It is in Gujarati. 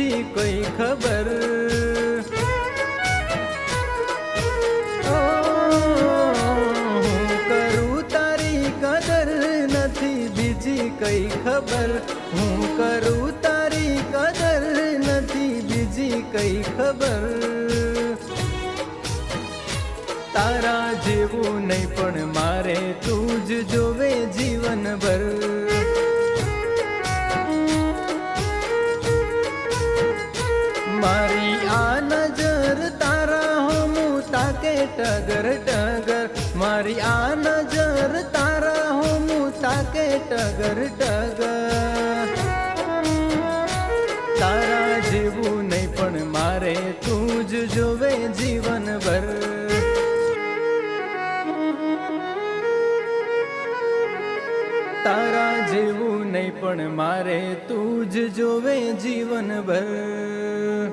બીજી કોઈ ખબર. હું કરું તારી કદર નથી બીજી કઈ ખબર. હું કરું તારી કદર નથી બીજી કઈ ખબર. તારા જેવું નહીં પણ મારે તું જ જોવે જીવનભર. મારી આ નજર તારા હોમું તાકે ટગર ટગર. મારી આ નજર તારા હોમું તાકે ટગર ટગર. તારા જેવું નહીં પણ મારે તું જ જોવે જીવનભર. તારા જેવું નહીં પણ મારે તું જ જોવે જીવનભર.